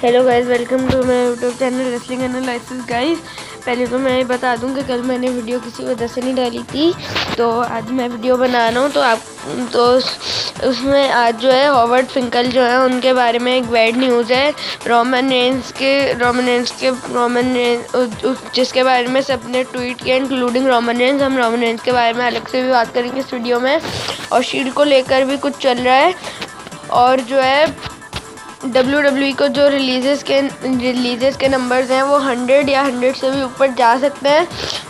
Hello guys, welcome to my YouTube channel wrestling analysis guys. पहले तो मैं बता दूं कि कल मैंने वीडियो किसी वजह से नहीं डाली थी, तो आज मैं वीडियो बना रहा हूं। तो उसमें आज जो है हॉवर्ड फिंकल जो है उनके बारे में एक बैड न्यूज़ है। रोमन रेंस जिसके बारे में सबने ट्वीट किया, इंक्लूडिंग रोमन रेंस। हम रोमन रेंस के बारे में अलग से भी बात करेंगे इस वीडियो में, और शील्ड को लेकर भी कुछ चल रहा है। और जो है WWE को जो रिलीजेस के नंबर्स हैं वो 100 या 100 से भी ऊपर जा सकते हैं।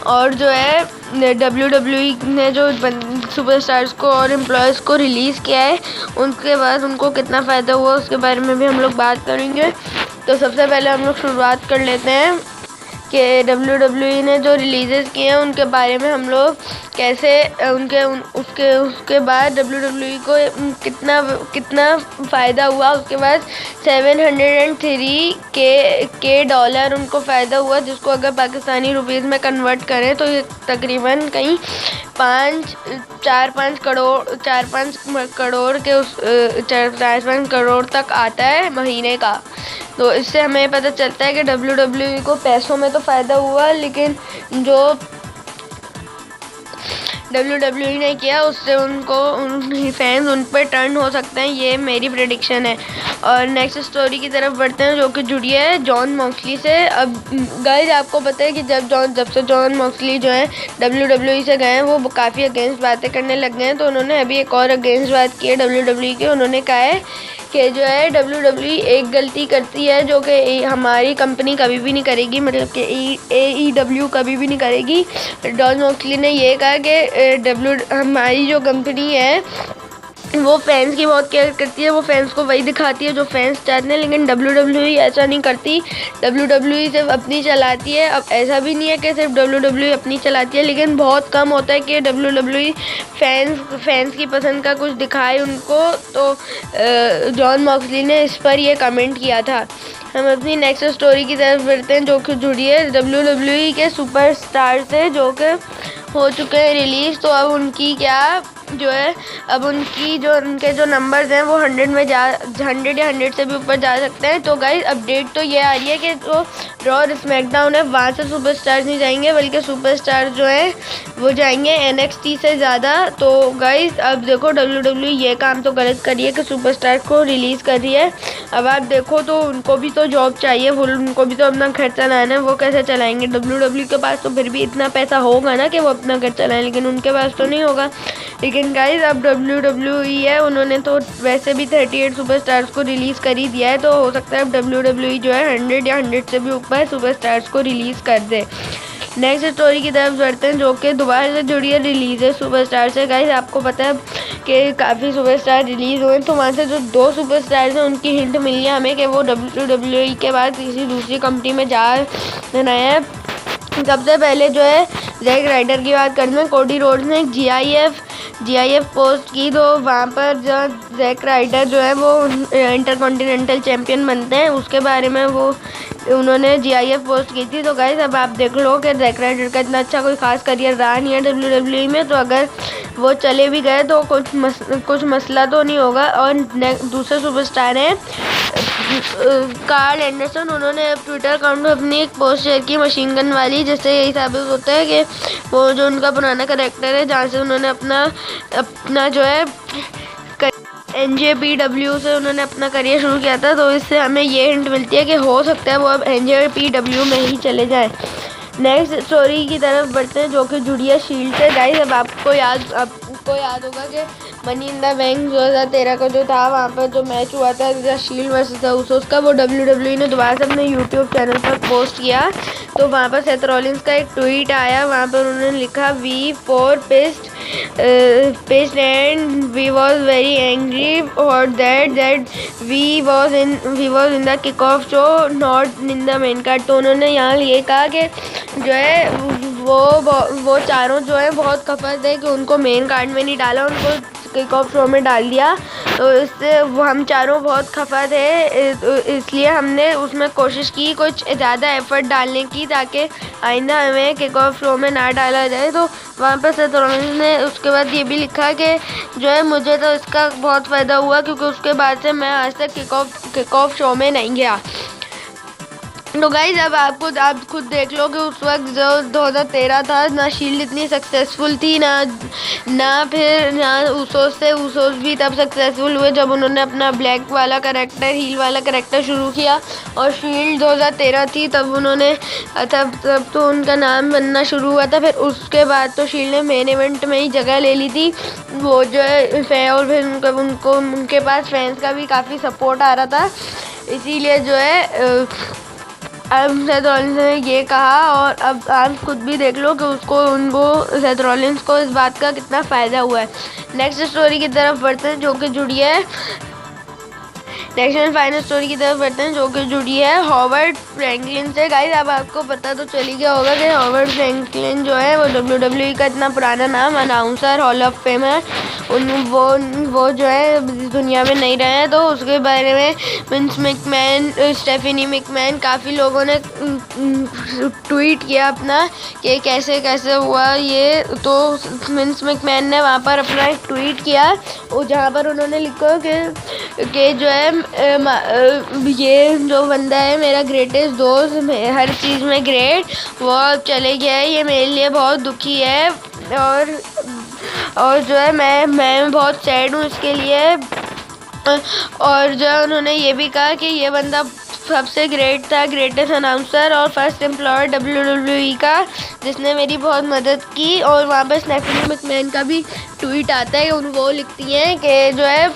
और जो है WWE ने जो सुपरस्टार्स को और एम्प्लॉयज़ को रिलीज़ किया है, उनके बाद उनको कितना फ़ायदा हुआ उसके बारे में भी हम लोग बात करेंगे। तो सबसे पहले हम लोग शुरुआत कर लेते हैं कि WWE ने जो रिलीजेस किए हैं उनके बारे में हम लोग कैसे उसके बाद WWE को कितना फ़ायदा हुआ। उसके बाद 703 के डॉलर उनको फ़ायदा हुआ, जिसको अगर पाकिस्तानी रुपीज़ में कन्वर्ट करें तो ये तकरीबन कहीं 4-5 करोड़ तक आता है महीने का। तो इससे हमें पता चलता है कि WWE को पैसों में तो फ़ायदा हुआ, लेकिन जो WWE ने किया उससे फैंस उन पर टर्न हो सकते हैं। ये मेरी प्रेडिक्शन है। और नेक्स्ट स्टोरी की तरफ बढ़ते हैं, जो कि जुड़ी है जॉन मॉक्सली से। अब गाइस, आपको पता है कि जब से जॉन मॉक्सली जो है WWE से गए हैं, वो काफ़ी अगेंस्ट बातें करने लग गए हैं। तो उन्होंने अभी एक और अगेंस्ट बात की है WWE की। उन्होंने कहा है कि जो है WWE एक गलती करती है जो कि हमारी कंपनी कभी भी नहीं करेगी, मतलब कि AEW कभी भी नहीं करेगी। जॉन मॉक्सली ने ये कहा कि हमारी जो कंपनी है वो फैंस की बहुत केयर करती है, वो फैंस को वही दिखाती है जो फैंस चाहते हैं, लेकिन WWE ऐसा नहीं करती। WWE सिर्फ अपनी चलाती है। अब ऐसा भी नहीं है कि सिर्फ WWE अपनी चलाती है, लेकिन बहुत कम होता है कि WWE फैंस की पसंद का कुछ दिखाए उनको। तो जॉन मॉक्सली ने इस पर ये कमेंट किया था। हम अपनी नेक्स्ट स्टोरी की तरफ बढ़ते हैं, जो कि जुड़ी है WWE के सुपरस्टार से, जो कि हो चुके हैं रिलीज़। तो अब उनकी उनके जो नंबर्स हैं वो 100 या 100 से भी ऊपर जा सकते हैं। तो गाइस, अपडेट तो ये आ रही है कि जो रॉ और स्मैकडाउन है वहाँ से सुपरस्टार्स नहीं जाएंगे, बल्कि सुपरस्टार जो हैं वो जाएंगे NXT से ज़्यादा। तो गाइस, अब देखो WWE ये काम तो गलत करी है कि सुपरस्टार को रिलीज़ कर रही है। अब आप देखो तो उनको भी तो जॉब चाहिए, उनको भी तो अपना घर चलाना है। वो कैसे चलाएंगे? WWE के पास तो फिर भी इतना पैसा होगा ना कि वो अपना घर चलाएं, लेकिन उनके पास तो नहीं होगा। लेकिन गाइस, अब WWE है, उन्होंने तो वैसे भी 38 सुपरस्टार्स को रिलीज़ कर ही दिया है। तो हो सकता है अब WWE जो है 100 या 100 से भी ऊपर सुपरस्टार्स को रिलीज़ कर दे। नेक्स्ट स्टोरी की तरफ बढ़ते हैं, जो कि दोबारा से जुड़ी है रिलीज है सुपरस्टार से। गाइस, आपको पता है कि काफ़ी सुपरस्टार रिलीज़ हुए, तो वहाँ से जो 2 सुपरस्टार्स हैं उनकी हिंट मिली है हमें कि वो WWE के बाद किसी दूसरी कंपनी में जा रहे हैं। सबसे पहले जो है जैक राइडर की बात करते हैं। कोडी रोड्स ने एक GIF पोस्ट की, तो वहाँ पर जो जैक राइडर जो है वो इंटरकॉन्टिनेंटल चैम्पियन बनते हैं, उसके बारे में उन्होंने GIF पोस्ट की थी। तो गाइस, अब आप देख लो कि जैक राइडर का इतना अच्छा कोई खास करियर रहा नहीं है WWE में, तो अगर वो चले भी गए तो कुछ मसला तो नहीं होगा। और दूसरे सुपरस्टार हैं कार्ल एंडरसन। उन्होंने ट्विटर अकाउंट में अपनी एक पोस्ट शेयर की मशीन गन वाली, जिससे यही साबित होता है कि वो जो उनका पुराना कैरेक्टर है, जहाँ से उन्होंने अपना जो है NJPW से उन्होंने अपना करियर शुरू किया था। तो इससे हमें ये हिंट मिलती है कि हो सकता है वो अब NJPW में ही चले जाएं। नेक्स्ट स्टोरी की तरफ बढ़ते हैं, जो कि जुड़ी है शील्ड से। गाइस, अब आपको याद होगा कि मनी इन द बैंक 2013 का जो था, वहाँ पर जो मैच हुआ था शील्ड वर्सेस उसोस का, वो WWE ने दोबारा से अपने YouTube चैनल पर पोस्ट किया। तो वहाँ पर सेथ रॉलिंस का एक ट्वीट आया, वहाँ पर उन्होंने लिखा We4 pissed and we was very angry for that we was in the kickoff show not in the main card। तो उन्होंने यहाँ ये कहा कि जो है वो चारों जो है बहुत खफा थे कि उनको मेन कार्ड में नहीं डाला, उनको किक ऑफ शो में डाल दिया। तो इससे वो हम चारों बहुत खफा थे, इसलिए हमने उसमें कोशिश की कुछ ज़्यादा एफर्ट डालने की, ताकि आइंदा हमें किक ऑफ शो में ना डाला जाए। तो वहाँ पर सेथ रॉलिंस ने उसके बाद ये भी लिखा कि जो है मुझे तो इसका बहुत फ़ायदा हुआ, क्योंकि उसके बाद से मैं आज तक किक ऑफ शो में नहीं गया। तो गाइज अब आप खुद देख लो कि उस वक्त जो 2013 था, ना शील्ड इतनी सक्सेसफुल थी, ना ऊसोस भी तब सक्सेसफुल हुए जब उन्होंने अपना ब्लैक वाला करेक्टर, हील वाला करेक्टर शुरू किया। और शील्ड 2013 थी तब उन्होंने तब तो उनका नाम बनना शुरू हुआ था। फिर उसके बाद तो शील्ड ने मेन इवेंट में ही जगह ले ली थी, वो जो है, और फिर उनके पास फैंस का भी काफ़ी सपोर्ट आ रहा था, इसीलिए जो है अब सेथ रॉलिंस ने ये कहा। और अब आप खुद भी देख लो कि उनको सेथ रॉलिंस को इस बात का कितना फ़ायदा हुआ है। नेक्स्ट स्टोरी की तरफ बढ़ते हैं जो कि जुड़ी है नेक्स्ट एंड फाइनल स्टोरी की तरफ बढ़ते हैं जो कि जुड़ी है हॉवर्ड फ्रैंकलिन से। गाइस अब आपको पता तो चल ही गया होगा कि हॉवर्ड फ्रैंकलिन जो है वो WWE का इतना पुराना नाम, अनाउंसर, हॉल ऑफ फेम है। वो जो है इस दुनिया में नहीं रहे हैं, तो उसके बारे में विंस मैकमैन, स्टेफनी मैकमैन, काफ़ी लोगों ने ट्वीट किया अपना कि कैसे कैसे हुआ ये। तो विंस मैकमैन ने वहाँ पर अपना एक ट्वीट किया जहाँ पर उन्होंने लिखा कि जो है ये जो बंदा है मेरा ग्रेटेस्ट दोस्त, हर चीज़ में ग्रेट, वो अब चले गया है, ये मेरे लिए बहुत दुखी है। और जो है मैं बहुत सैड हूँ इसके लिए। और जो उन्होंने ये भी कहा कि ये बंदा सबसे ग्रेट था, ग्रेटेस्ट अनाउंसर और फर्स्ट एम्प्लॉयर WWE का, जिसने मेरी बहुत मदद की। और वहाँ पर स्टेफनी मैकमैन का भी ट्वीट आता है, वो लिखती हैं कि जो है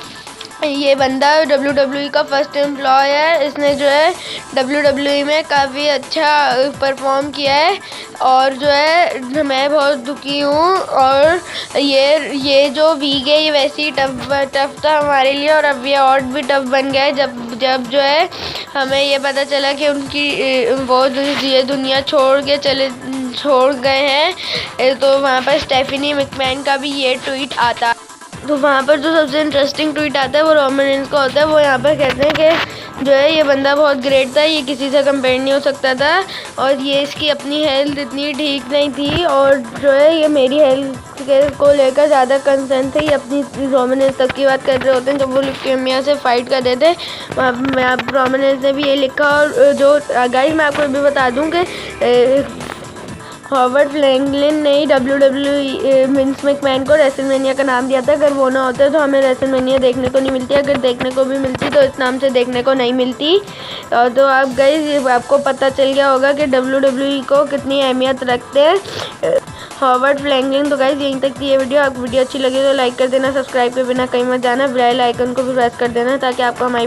ये बंदा WWE का फर्स्ट एम्प्लॉय है, इसने जो है WWE में काफ़ी अच्छा परफॉर्म किया है। और जो है मैं बहुत दुखी हूँ। और ये जो वीक है ये वैसे ही टफ था हमारे लिए, और अब ये और भी टफ बन गया है जब जो है हमें ये पता चला कि उनकी वो ये दुनिया छोड़ गए हैं। तो वहाँ पर स्टेफनी मैकमैन का भी ये ट्वीट आता। तो वहाँ पर जो सबसे इंटरेस्टिंग ट्वीट आता है वो रोमन रेंस का होता है। वो यहाँ पर कहते हैं कि जो है ये बंदा बहुत ग्रेट था, ये किसी से कंपेयर नहीं हो सकता था, और ये इसकी अपनी हेल्थ इतनी ठीक नहीं थी, और जो है ये मेरी हेल्थ को लेकर ज़्यादा कंसर्न थे। ये अपनी रोमन रेंस तक की बात कर रहे होते हैं जब वो ल्यूकेमिया से फाइट कर रहे थे। रोमन रेंस ने भी ये लिखा। और जो गाइस मैं आपको भी बता दूँ कि हॉवर्ड फ्रैंकलिन ने ही WWE विंस मैकमैन को रेसलमेनिया का नाम दिया था। अगर वो ना होता तो हमें रेसलमेनिया देखने को नहीं मिलती, अगर देखने को भी मिलती तो इस नाम से देखने को नहीं मिलती। तो आप गाइस आपको पता चल गया होगा कि WWE को कितनी अहमियत रखते हैं हॉवर्ड फ्रैंकलिन। तो गाइस यहीं तक थी ये वीडियो। आपको वीडियो अच्छी लगी तो लाइक कर देना, सब्सक्राइब के बिना कहीं मत जाना, बेल आइकन को भी प्रेस कर देना ताकि आपको हमारी